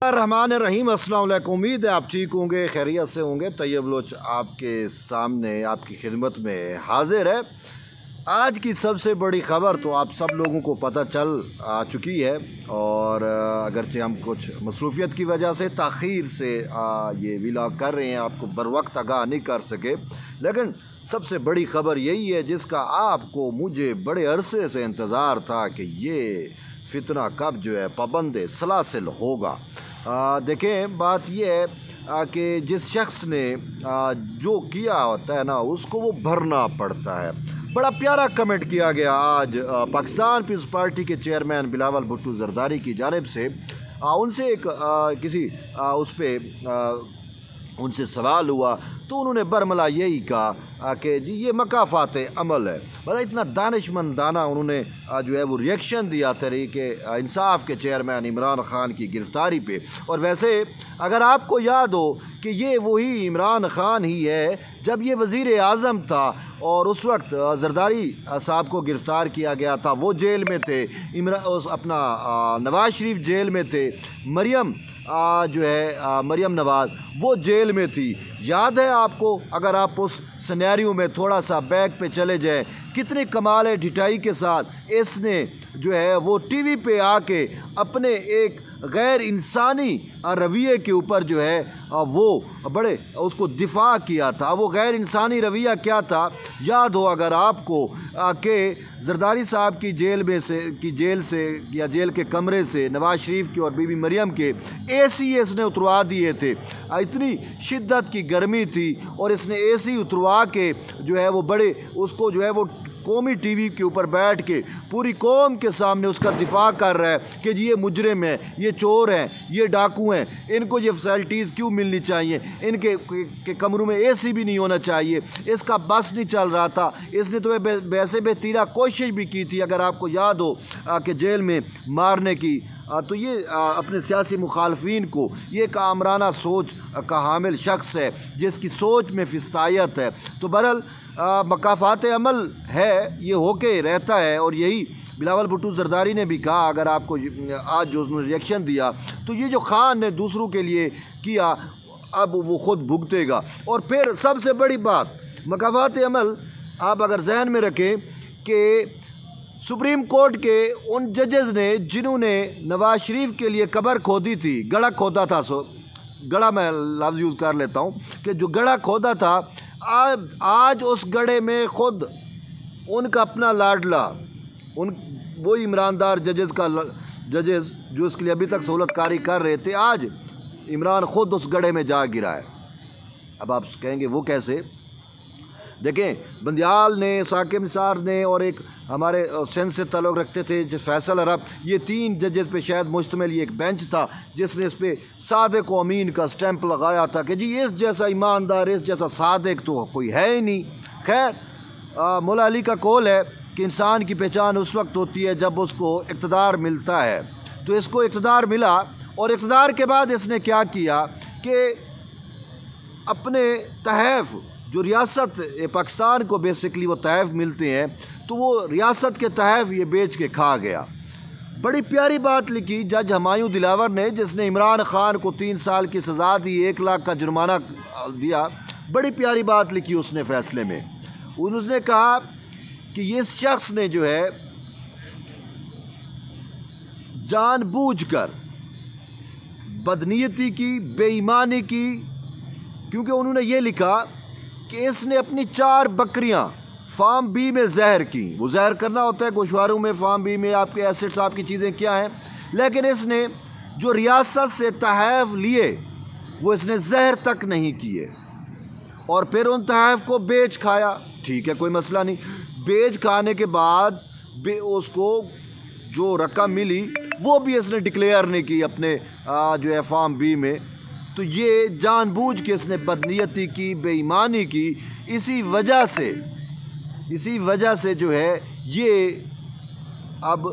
الرحمن الرحیم، السلام علیکم۔ امید ہے آپ ٹھیک ہوں گے، خیریت سے ہوں گے۔ طیب بلوچ آپ کے سامنے آپ کی خدمت میں حاضر ہے۔ آج کی سب سے بڑی خبر تو آپ سب لوگوں کو پتہ چل چکی ہے، اور اگرچہ ہم کچھ مصروفیت کی وجہ سے تاخیر سے یہ ولاگ کر رہے ہیں، آپ کو بر وقت آگاہ نہیں کر سکے، لیکن سب سے بڑی خبر یہی ہے جس کا آپ کو مجھے بڑے عرصے سے انتظار تھا کہ یہ فتنہ کب جو ہے پابند سلاسل ہوگا۔ دیکھیں، بات یہ ہے کہ جس شخص نے جو کیا ہوتا ہے نا، اس کو وہ بھرنا پڑتا ہے۔ بڑا پیارا کمنٹ کیا گیا آج پاکستان پیپلز پارٹی کے چیئرمین بلاول بھٹو زرداری کی جانب سے۔ ان سے ایک کسی اس پہ ان سے سوال ہوا تو انہوں نے برملا یہی کہا کہ جی یہ مکافات عمل ہے۔ بڑا اتنا دانش مندانہ انہوں نے جو ہے وہ ریئیکشن دیا تحریک انصاف کے چیئرمین عمران خان کی گرفتاری پہ۔ اور ویسے اگر آپ کو یاد ہو کہ یہ وہی عمران خان ہی ہے جب یہ وزیر اعظم تھا، اور اس وقت زرداری صاحب کو گرفتار کیا گیا تھا، وہ جیل میں تھے، اپنا نواز شریف جیل میں تھے، مریم جو ہے مریم نواز وہ جیل میں تھی۔ یاد ہے آپ کو؟ اگر آپ اس سینیریو میں تھوڑا سا بیک پہ چلے جائیں، کتنے کمال ڈٹائی کے ساتھ اس نے جو ہے وہ ٹی وی پہ آ کے اپنے ایک غیر انسانی رویے کے اوپر جو ہے وہ بڑے اس کو دفاع کیا تھا۔ وہ غیر انسانی رویہ کیا تھا؟ یاد ہو اگر آپ کو کہ زرداری صاحب کی جیل سے یا جیل کے کمرے سے نواز شریف کے اور بی بی مریم کے اے سی اس نے اتروا دیے تھے۔ اتنی شدت کی گرمی تھی اور اس نے اے سی اتروا کے جو ہے وہ بڑے اس کو جو ہے وہ قومی ٹی وی کے اوپر بیٹھ کے پوری قوم کے سامنے اس کا دفاع کر رہا ہے کہ یہ مجرم ہیں، یہ چور ہیں، یہ ڈاکو ہیں، ان کو یہ فیسلٹیز کیوں ملنی چاہیے، ان کے کمروں میں اے سی بھی نہیں ہونا چاہیے۔ اس کا بس نہیں چل رہا تھا۔ اس نے تو ویسے بہتیرہ کوشش بھی کی تھی، اگر آپ کو یاد ہو کہ جیل میں مارنے کی۔ تو یہ اپنے سیاسی مخالفین کو یہ ایک آمرانہ سوچ کا حامل شخص ہے جس کی سوچ میں فسطائیت ہے۔ تو بہرحال مکافات عمل ہے، یہ ہو کے رہتا ہے، اور یہی بلاول بھٹو زرداری نے بھی کہا۔ اگر آپ کو آج جو اس نے ریئیکشن دیا تو یہ جو خان نے دوسروں کے لیے کیا اب وہ خود بھگتے گا۔ اور پھر سب سے بڑی بات مکافات عمل، آپ اگر ذہن میں رکھیں کہ سپریم کورٹ کے ان ججز نے جنہوں نے نواز شریف کے لیے قبر کھودی تھی، گڑھا کھودا تھا، گڑھا میں لفظ یوز کر لیتا ہوں کہ جو گڑھا کھودا تھا، آج اس گڑھے میں خود ان کا اپنا لاڈلا وہی عمراندار ججز جو اس کے لیے ابھی تک سہولت کاری کر رہے تھے، آج عمران خود اس گڑھے میں جا گرا ہے۔ اب آپ کہیں گے وہ کیسے؟ دیکھیں، بندیال نے، ثاقب نثار نے، اور ایک ہمارے سندھ سے تعلق رکھتے تھے فیصل عرب، یہ 3 ججز پہ شاید مشتمل یہ ایک بینچ تھا جس نے اس پہ صادق و امین کا سٹیمپ لگایا تھا کہ جی اس جیسا ایماندار، اس جیسا صادق تو کوئی ہے ہی نہیں۔ خیر، مولا علی کا قول ہے کہ انسان کی پہچان اس وقت ہوتی ہے جب اس کو اقتدار ملتا ہے۔ تو اس کو اقتدار ملا، اور اقتدار کے بعد اس نے کیا کیا کہ اپنے تحائف جو ریاست پاکستان کو بیسکلی وہ تحائف ملتے ہیں، تو وہ ریاست کے تحائف یہ بیچ کے کھا گیا۔ بڑی پیاری بات لکھی جج ہمایوں دلاور نے، جس نے عمران خان کو 3 سال کی سزا دی، 1 لاکھ کا جرمانہ دیا۔ بڑی پیاری بات لکھی اس نے فیصلے میں۔ اس نے کہا کہ اس شخص نے جو ہے جان بوجھ کر بدنیتی کی، بے ایمانی کی، کیونکہ انہوں نے یہ لکھا کہ اس نے اپنی 4 بکریاں فارم بی میں زہر کی۔ وہ زہر کرنا ہوتا ہے گوشواروں میں، فارم بی میں آپ کے ایسٹس، آپ کی چیزیں کیا ہیں، لیکن اس نے جو ریاست سے تحائف لیے وہ اس نے زہر تک نہیں کیے، اور پھر ان تحائف کو بیچ کھایا۔ ٹھیک ہے، کوئی مسئلہ نہیں۔ بیچ کھانے کے بعد اس کو جو رقم ملی وہ بھی اس نے ڈکلیئر نہیں کی اپنے جو ہے فارم بی میں۔ تو یہ جان بوجھ کے اس نے بدنیتی کی، بے ایمانی کی۔ اسی وجہ سے جو ہے یہ اب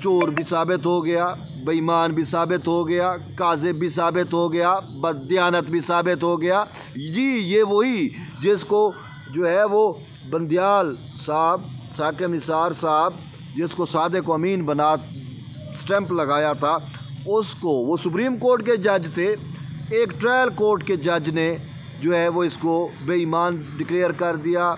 چور بھی ثابت ہو گیا، بے ایمان بھی ثابت ہو گیا، کاذب بھی ثابت ہو گیا، بددیانت بھی ثابت ہو گیا۔ جی یہ وہی جس کو جو ہے وہ بندیال صاحب، ثاقب نثار صاحب، جس کو صادق و امین بنا سٹیمپ لگایا تھا، اس کو، وہ سپریم کورٹ کے جج تھے، ایک ٹرائل کورٹ کے جج نے جو ہے وہ اس کو بے ایمان ڈکلیئر کر دیا،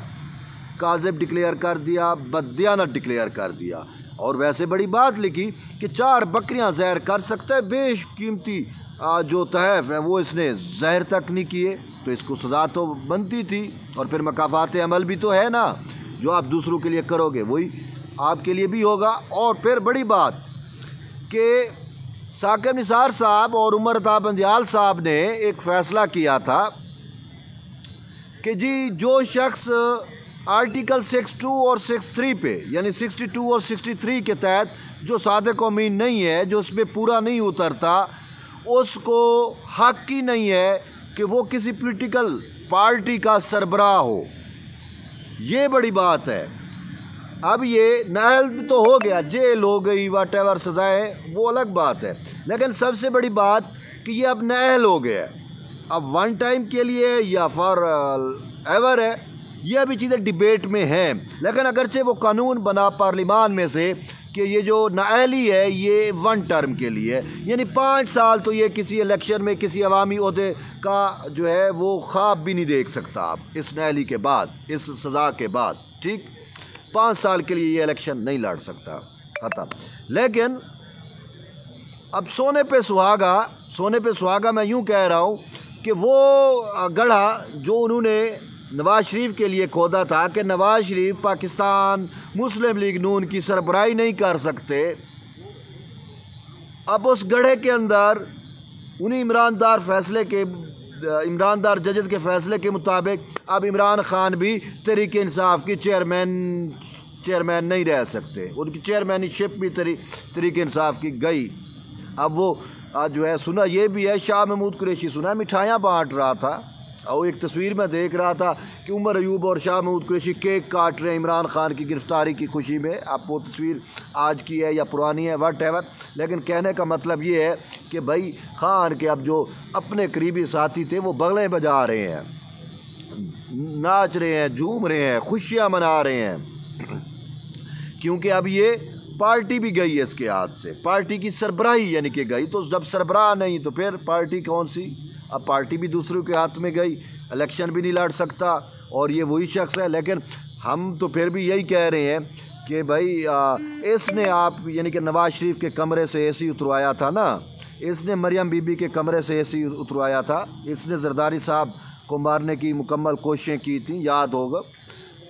کاذب ڈکلیئر کر دیا، بددیانت ڈکلیئر کر دیا، اور ویسے بڑی بات لکھی کہ 4 بکریاں زہر کر سکتا ہے، بیش قیمتی جو تحائف ہیں وہ اس نے زہر تک نہیں کیے، تو اس کو سزا تو بنتی تھی، اور پھر مکافات عمل بھی تو ہے نا، جو آپ دوسروں کے لیے کرو گے وہی آپ کے لیے بھی ہوگا۔ اور پھر بڑی بات کہ ثاقب نثار صاحب اور عمر عطا بندیال صاحب نے ایک فیصلہ کیا تھا کہ جی جو شخص آرٹیکل 62 اور 63 پہ، یعنی 62 اور 63 کے تحت جو صادق و امین نہیں ہے، جو اس پہ پورا نہیں اترتا، اس کو حق ہی نہیں ہے کہ وہ کسی پولیٹیکل پارٹی کا سربراہ ہو۔ یہ بڑی بات ہے۔ اب یہ نااہل تو ہو گیا، جیل ہو گئی، واٹ ایور سزائیں، وہ الگ بات ہے، لیکن سب سے بڑی بات کہ یہ اب نااہل ہو گیا ہے، اب ون ٹائم کے لیے یا فار ایور ہے، یہ ابھی چیزیں ڈیبیٹ میں ہیں، لیکن اگرچہ وہ قانون بنا پارلیمان میں سے کہ یہ جو نااہلی ہے یہ 1 ٹرم کے لیے ہے، یعنی 5 سال تو یہ کسی الیکشن میں کسی عوامی عہدے کا جو ہے وہ خواب بھی نہیں دیکھ سکتا آپ اس نااہلی کے بعد، اس سزا کے بعد، ٹھیک، 5 سال کے لیے یہ الیکشن نہیں لڑ سکتا، ختم۔ لیکن اب سونے پہ سہاگا میں یوں کہہ رہا ہوں کہ وہ گڑھا جو انہوں نے نواز شریف کے لیے کھودا تھا کہ نواز شریف پاکستان مسلم لیگ نون کی سربراہی نہیں کر سکتے، اب اس گڑھے کے اندر انہیں عمران دار ججز کے فیصلے کے مطابق اب عمران خان بھی تحریک انصاف کی چیئرمین نہیں رہ سکتے، ان کی چیئرمینی شپ بھی تحریک انصاف کی گئی۔ اب وہ جو ہے سنا یہ بھی ہے، شاہ محمود قریشی سنا مٹھائیاں بانٹ رہا تھا، اور ایک تصویر میں دیکھ رہا تھا کہ عمر ایوب اور شاہ محمود قریشی کیک کاٹ رہے ہیں عمران خان کی گرفتاری کی خوشی میں۔ اب وہ تصویر آج کی ہے یا پرانی ہے، واٹ ایور، لیکن کہنے کا مطلب یہ ہے کہ بھائی خان کے اب جو اپنے قریبی ساتھی تھے وہ بغلیں بجا رہے ہیں، ناچ رہے ہیں، جھوم رہے ہیں، خوشیاں منا رہے ہیں، کیونکہ اب یہ پارٹی بھی گئی ہے اس کے ہاتھ سے، پارٹی کی سربراہی یعنی کہ گئی، تو جب سربراہ نہیں تو پھر پارٹی کون سی؟ اب پارٹی بھی دوسروں کے ہاتھ میں گئی، الیکشن بھی نہیں لڑ سکتا، اور یہ وہی شخص ہے۔ لیکن ہم تو پھر بھی یہی کہہ رہے ہیں کہ بھائی اس نے آپ یعنی کہ نواز شریف کے کمرے سے اے سی اتروایا تھا نا، اس نے مریم بی بی کے کمرے سے اے سی اتروایا تھا، اس نے زرداری صاحب کو مارنے کی مکمل کوششیں کی تھیں، یاد ہوگا،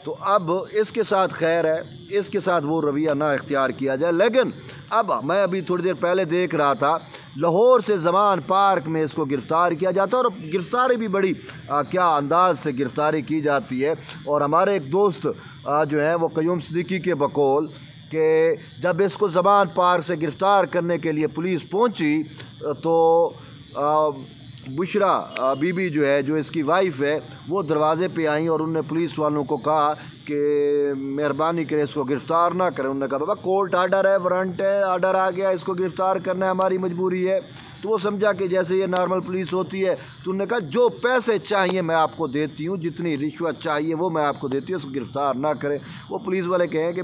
تو اب اس کے ساتھ خیر ہے، اس کے ساتھ وہ رویہ نہ اختیار کیا جائے۔ لیکن اب میں ابھی تھوڑی دیر پہلے دیکھ رہا تھا لاہور سے زمان پارک میں اس کو گرفتار کیا جاتا ہے، اور گرفتاری بھی بڑی کیا انداز سے گرفتاری کی جاتی ہے۔ اور ہمارے ایک دوست جو ہیں وہ قیوم صدیقی کے بقول کہ جب اس کو زمان پارک سے گرفتار کرنے کے لیے پولیس پہنچی تو بشرا بی بی جو ہے، جو اس کی وائف ہے، وہ دروازے پہ آئیں اور انہوں نے پولیس والوں کو کہا کہ مہربانی کرے اس کو گرفتار نہ کریں۔ انہوں نے کہا بابا کورٹ آرڈر ہے، وارنٹ ہے، آرڈر آ گیا، اس کو گرفتار کرنا ہے، ہماری مجبوری ہے۔ تو وہ سمجھا کہ جیسے یہ نارمل پولیس ہوتی ہے، تو انہوں نے کہا جو پیسے چاہیے میں آپ کو دیتی ہوں، جتنی رشوت چاہیے وہ میں آپ کو دیتی ہوں، اس کو گرفتار نہ کریں۔ وہ پولیس والے کہیں کہ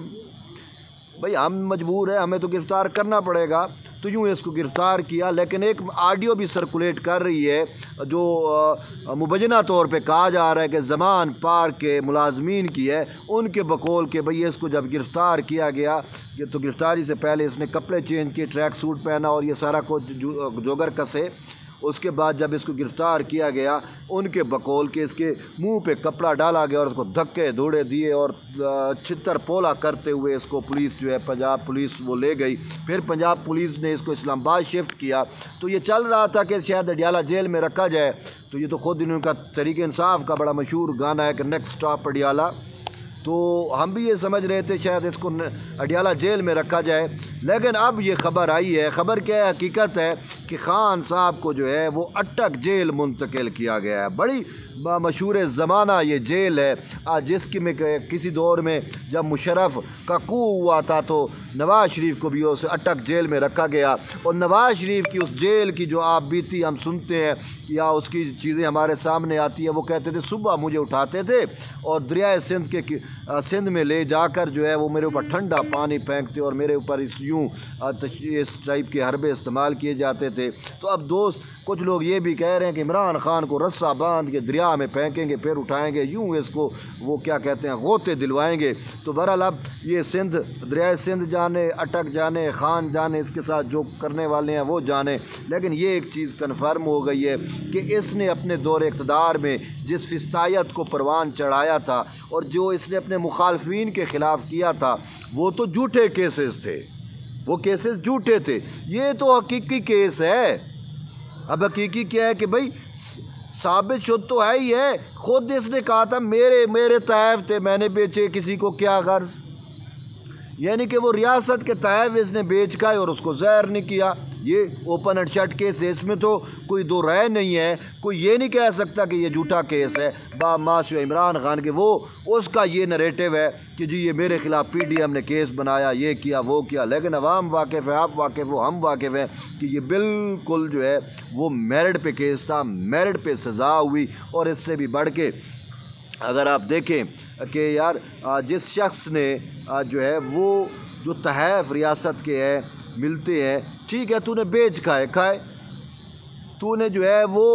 بھائی ہم مجبور ہیں، ہمیں تو گرفتار کرنا پڑے گا، تو یوں اس کو گرفتار کیا۔ لیکن ایک آڈیو بھی سرکولیٹ کر رہی ہے جو مبینہ طور پہ کہا جا رہا ہے کہ زمان پارک کے ملازمین کی ہے، ان کے بقول کہ بھئی اس کو جب گرفتار کیا گیا تو گرفتاری سے پہلے اس نے کپڑے چینج کیے، ٹریک سوٹ پہنا اور یہ سارا کچھ جوگر کسے، اس کے بعد جب اس کو گرفتار کیا گیا ان کے بقول کہ اس کے منہ پہ کپڑا ڈالا گیا اور اس کو دھکے دھوڑے دیے اور چھتر پولا کرتے ہوئے اس کو پولیس جو ہے پنجاب پولیس وہ لے گئی۔ پھر پنجاب پولیس نے اس کو اسلام آباد شفٹ کیا، تو یہ چل رہا تھا کہ شاید اڈیالہ جیل میں رکھا جائے، تو یہ تو خود انہوں کا تحریک انصاف کا بڑا مشہور گانا ہے کہ نیکسٹ اسٹاپ اڈیالہ، تو ہم بھی یہ سمجھ رہے تھے شاید اس کو اڈیالہ جیل میں رکھا جائے۔ لیکن اب یہ خبر آئی ہے، خبر کیا ہے، حقیقت ہے کہ خان صاحب کو جو ہے وہ اٹک جیل منتقل کیا گیا ہے۔ بڑی مشہور زمانہ یہ جیل ہے، جس کی میں کسی دور میں جب مشرف کا کو ہوا تھا تو نواز شریف کو بھی اسے اٹک جیل میں رکھا گیا، اور نواز شریف کی اس جیل کی جو آپ بیتی ہم سنتے ہیں یا اس کی چیزیں ہمارے سامنے آتی ہیں۔ وہ کہتے تھے صبح مجھے اٹھاتے تھے اور دریائے سندھ میں لے جا کر جو ہے وہ میرے اوپر ٹھنڈا پانی پھینکتے اور میرے اوپر اس ٹائپ کے حربے استعمال کیے جاتے تھے۔ تو اب دوست کچھ لوگ یہ بھی کہہ رہے ہیں کہ عمران خان کو رسہ باندھ کے دریا میں پھینکیں گے، پھر اٹھائیں گے، یوں اس کو وہ کیا کہتے ہیں غوطے دلوائیں گے۔ تو بہرحال اب یہ دریائے سندھ جانے، اٹک جانے، خان جانے، اس کے ساتھ جو کرنے والے ہیں وہ جانے، لیکن یہ ایک چیز کنفرم ہو گئی ہے کہ اس نے اپنے دور اقتدار میں جس فسطائیت کو پروان چڑھایا تھا اور جو اس نے اپنے مخالفین کے خلاف کیا تھا وہ تو جھوٹے کیسز تھے، وہ کیسز جھوٹے تھے۔ یہ تو حقیقی کیس ہے۔ اب حقیقی کیا ہے کہ بھائی ثابت شد تو ہے ہی ہے، خود اس نے کہا تھا میرے تحائف تھے، میں نے بیچے، کسی کو کیا غرض، یعنی کہ وہ ریاست کے تحائف اس نے بیچ گئے اور اس کو ظاہر نہیں کیا۔ یہ اوپن اینڈ شٹ کیس ہے، اس میں تو کوئی دو رائے نہیں ہے، کوئی یہ نہیں کہہ سکتا کہ یہ جھوٹا کیس ہے۔ ماسیو عمران خان کے وہ اس کا یہ نریٹو ہے کہ جی یہ میرے خلاف پی ڈی ایم نے کیس بنایا، یہ کیا وہ کیا، لیکن عوام واقف ہے، آپ واقف ہو، ہم واقف ہیں کہ یہ بالکل جو ہے وہ میرٹ پہ کیس تھا، میرٹ پہ سزا ہوئی۔ اور اس سے بھی بڑھ کے اگر آپ دیکھیں کہ یار جس شخص نے جو ہے وہ جو تحائف ریاست کے ہیں ملتے ہیں، ٹھیک ہے تو نے بیچ کھائے، تو نے جو ہے وہ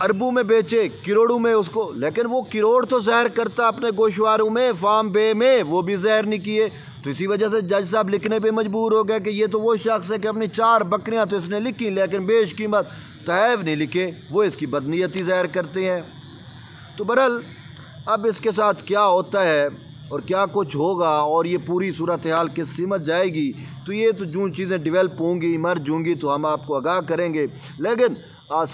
اربوں میں بیچے، کروڑوں میں اس کو، لیکن وہ کروڑ تو زہر کرتا اپنے گوشواروں میں، فارم بے میں، وہ بھی زہر نہیں کیے۔ تو اسی وجہ سے جج صاحب لکھنے پہ مجبور ہو گئے کہ یہ تو وہ شخص ہے کہ اپنی 4 بکریاں تو اس نے لکھی لیکن بیش قیمت تحائف نہیں لکھے، وہ اس کی بدنیتی ظاہر کرتے ہیں۔ تو بہرحال اب اس کے ساتھ کیا ہوتا ہے اور کیا کچھ ہوگا اور یہ پوری صورتحال کس سمجھ جائے گی، تو یہ تو جو چیزیں ڈیولپ ہوں گی، ایمرج ہوں گی تو ہم آپ کو آگاہ کریں گے۔ لیکن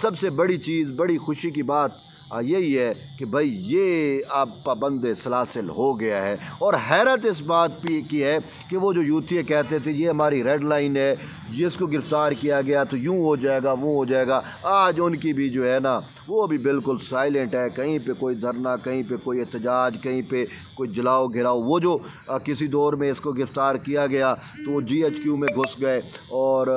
سب سے بڑی چیز، بڑی خوشی کی بات یہی ہے کہ بھائی یہ اب پابند سلاسل ہو گیا ہے۔ اور حیرت اس بات بھی کی ہے کہ وہ جو یوتھی کہتے تھے یہ ہماری ریڈ لائن ہے، یہ اس کو گرفتار کیا گیا تو یوں ہو جائے گا، وہ ہو جائے گا، آج ان کی بھی جو ہے نا وہ بھی بالکل سائلنٹ ہے، کہیں پہ کوئی دھرنا، کہیں پہ کوئی احتجاج، کہیں پہ کوئی جلاؤ گھراؤ۔ وہ جو کسی دور میں اس کو گرفتار کیا گیا تو وہ جی ایچ کیو میں گھس گئے اور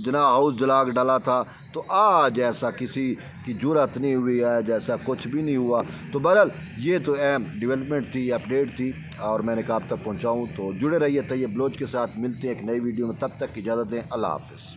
جناح ہاؤس جلا ڈالا تھا، تو آج ایسا کسی کی جرأت نہیں ہوئی ہے، جیسا کچھ بھی نہیں ہوا۔ تو بہرحال یہ تو اہم ڈیولپمنٹ تھی، اپڈیٹ تھی اور میں نے کہا آپ تک پہنچاؤں۔ تو جڑے رہیے طیب بلوچ کے ساتھ، ملتے ہیں ایک نئی ویڈیو میں، تب تک کی اجازت دیں، اللہ حافظ۔